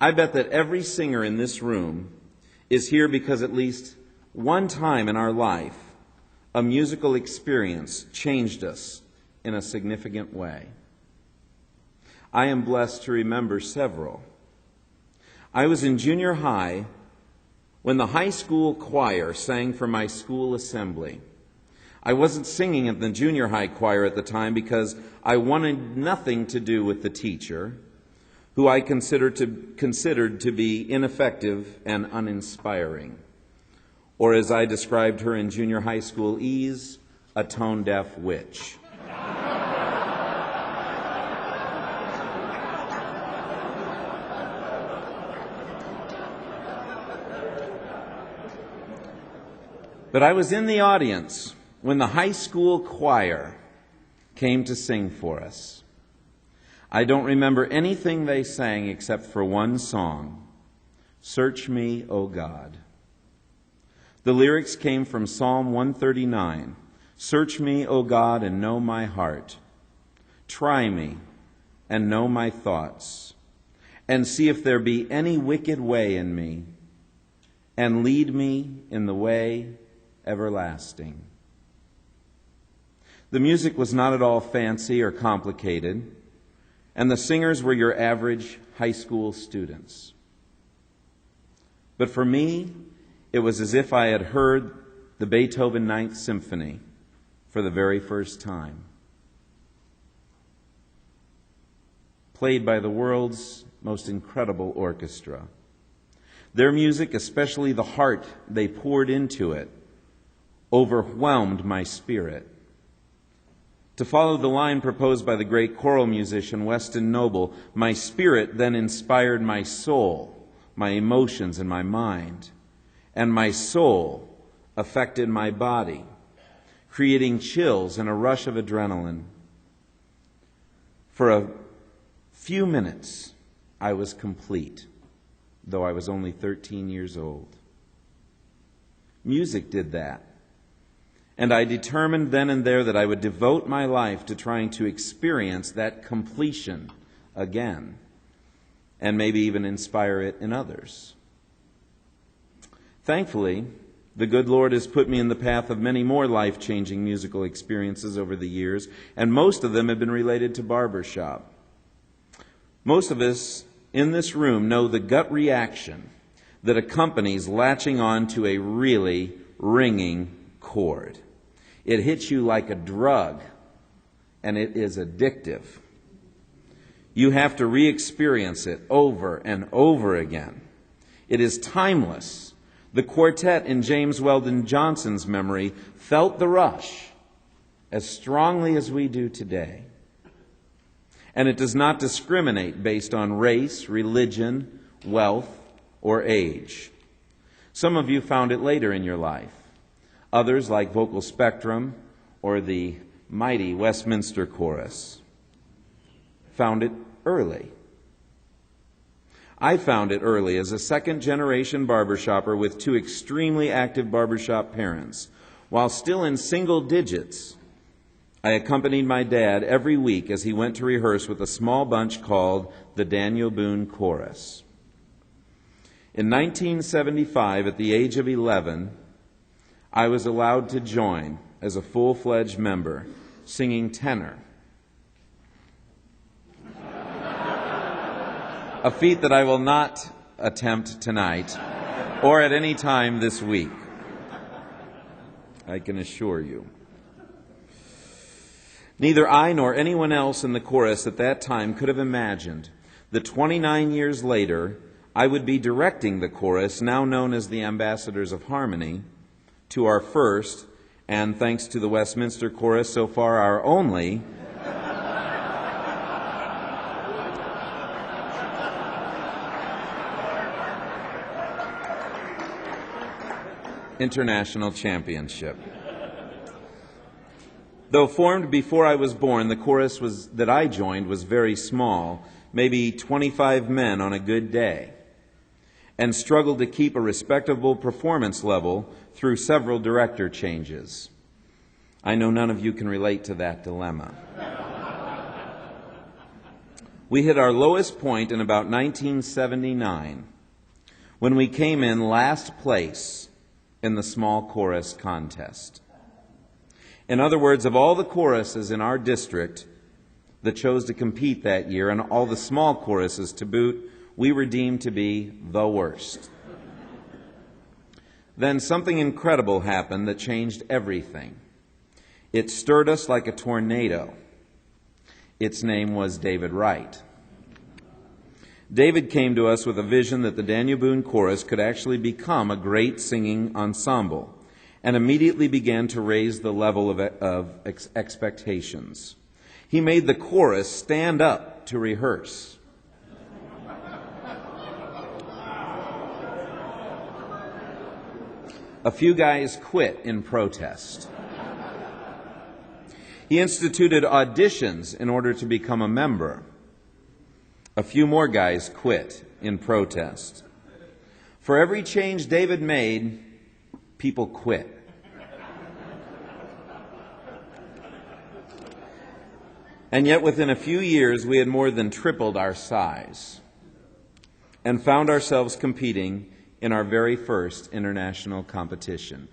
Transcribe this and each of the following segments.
I bet that every singer in this room is here because at least one time in our life, a musical experience changed us in a significant way. I am blessed to remember several. I was in junior high when the high school choir sang for my school assembly. I wasn't singing in the junior high choir at the time because I wanted nothing to do with the teacher, who I considered to be ineffective and uninspiring. Or as I described her in junior high school ease, a tone-deaf witch. But I was in the audience when the high school choir came to sing for us. I don't remember anything they sang except for one song, "Search Me, O God." The lyrics came from Psalm 139. "Search me, O God, and know my heart. Try me and know my thoughts, and see if there be any wicked way in me, and lead me in the way everlasting." The music was not at all fancy or complicated, and the singers were your average high school students. But for me, it was as if I had heard the Beethoven Ninth Symphony for the very first time, played by the world's most incredible orchestra. Their music, especially the heart they poured into it, overwhelmed my spirit. To follow the line proposed by the great choral musician Weston Noble, my spirit then inspired my soul, my emotions, and my mind. And my soul affected my body, creating chills and a rush of adrenaline. For a few minutes, I was complete, though I was only 13 years old. Music did that. And I determined then and there that I would devote my life to trying to experience that completion again, and maybe even inspire it in others. Thankfully, the good Lord has put me in the path of many more life-changing musical experiences over the years, and most of them have been related to Barbershop. Most of us in this room know the gut reaction that accompanies latching on to a really ringing chord. It hits you like a drug, and it is addictive. You have to re-experience it over and over again. It is timeless. The quartet in James Weldon Johnson's memory felt the rush as strongly as we do today. And it does not discriminate based on race, religion, wealth, or age. Some of you found it later in your life. Others, like Vocal Spectrum or the mighty Westminster Chorus, found it early. I found it early as a second-generation barbershopper with two extremely active barbershop parents. While still in single digits, I accompanied my dad every week as he went to rehearse with a small bunch called the Daniel Boone Chorus. In 1975, at the age of 11, I was allowed to join as a full-fledged member, singing tenor. A feat that I will not attempt tonight or at any time this week, I can assure you. Neither I nor anyone else in the chorus at that time could have imagined that 29 years later, I would be directing the chorus, now known as the Ambassadors of Harmony, to our first, and thanks to the Westminster Chorus, so far our only, international championship. Though formed before I was born, the chorus that I joined was very small, maybe 25 men on a good day, and struggled to keep a respectable performance level through several director changes. I know none of you can relate to that dilemma. We hit our lowest point in about 1979 when we came in last place in the small chorus contest. In other words, of all the choruses in our district that chose to compete that year, and all the small choruses to boot, we were deemed to be the worst. Then something incredible happened that changed everything. It stirred us like a tornado. Its name was David Wright. David came to us with a vision that the Daniel Boone Chorus could actually become a great singing ensemble, and immediately began to raise the level of expectations. He made the chorus stand up to rehearse. A few guys quit in protest. He instituted auditions in order to become a member. A few more guys quit in protest. For every change David made, people quit. And yet within a few years, we had more than tripled our size and found ourselves competing in our very first international competition.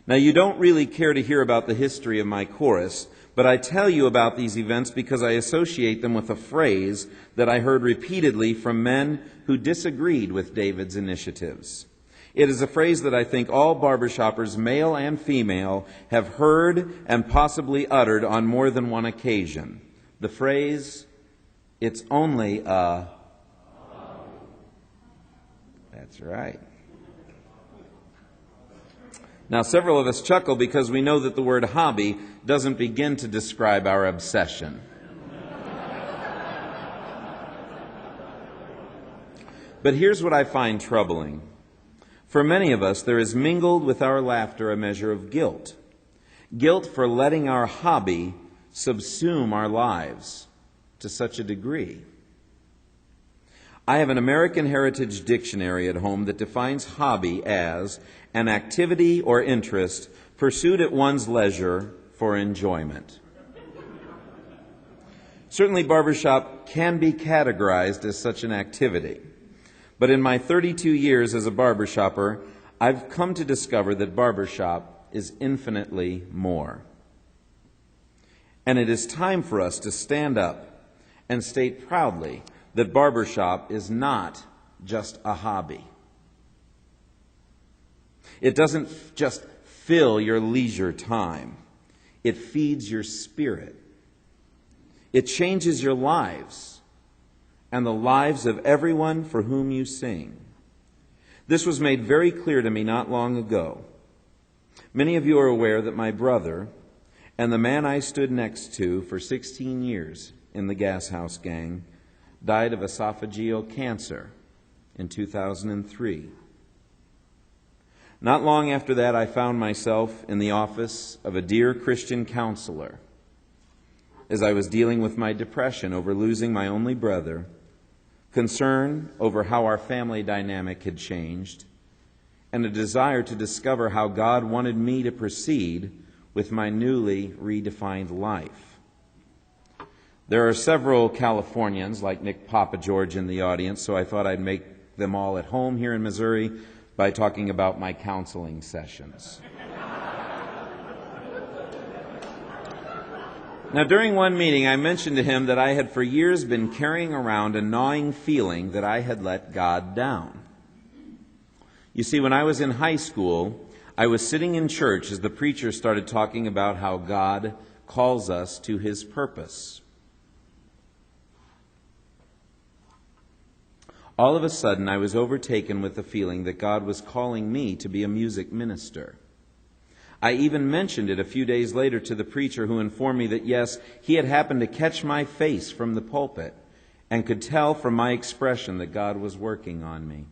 Now, you don't really care to hear about the history of my chorus, but I tell you about these events because I associate them with a phrase that I heard repeatedly from men who disagreed with David's initiatives. It is a phrase that I think all barbershoppers, male and female, have heard and possibly uttered on more than one occasion. The phrase, "It's only a..." That's right. Now, several of us chuckle because we know that the word hobby doesn't begin to describe our obsession. But here's what I find troubling. For many of us, there is mingled with our laughter a measure of guilt. Guilt for letting our hobby subsume our lives to such a degree. I have an American Heritage Dictionary at home that defines hobby as an activity or interest pursued at one's leisure for enjoyment. Certainly, barbershop can be categorized as such an activity. But in my 32 years as a barbershopper, I've come to discover that barbershop is infinitely more. And it is time for us to stand up and state proudly that barbershop is not just a hobby. It doesn't just fill your leisure time. It feeds your spirit. It changes your lives and the lives of everyone for whom you sing. This was made very clear to me not long ago. Many of you are aware that my brother and the man I stood next to for 16 years in the Gas House Gang died of esophageal cancer in 2003. Not long after that, I found myself in the office of a dear Christian counselor as I was dealing with my depression over losing my only brother, concern over how our family dynamic had changed, and a desire to discover how God wanted me to proceed with my newly redefined life. There are several Californians like Nick Papageorge in the audience, so I thought I'd make them all at home here in Missouri by talking about my counseling sessions. Now, during one meeting, I mentioned to him that I had for years been carrying around a gnawing feeling that I had let God down. You see, when I was in high school, I was sitting in church as the preacher started talking about how God calls us to His purpose. All of a sudden, I was overtaken with the feeling that God was calling me to be a music minister. I even mentioned it a few days later to the preacher, who informed me that, yes, he had happened to catch my face from the pulpit and could tell from my expression that God was working on me.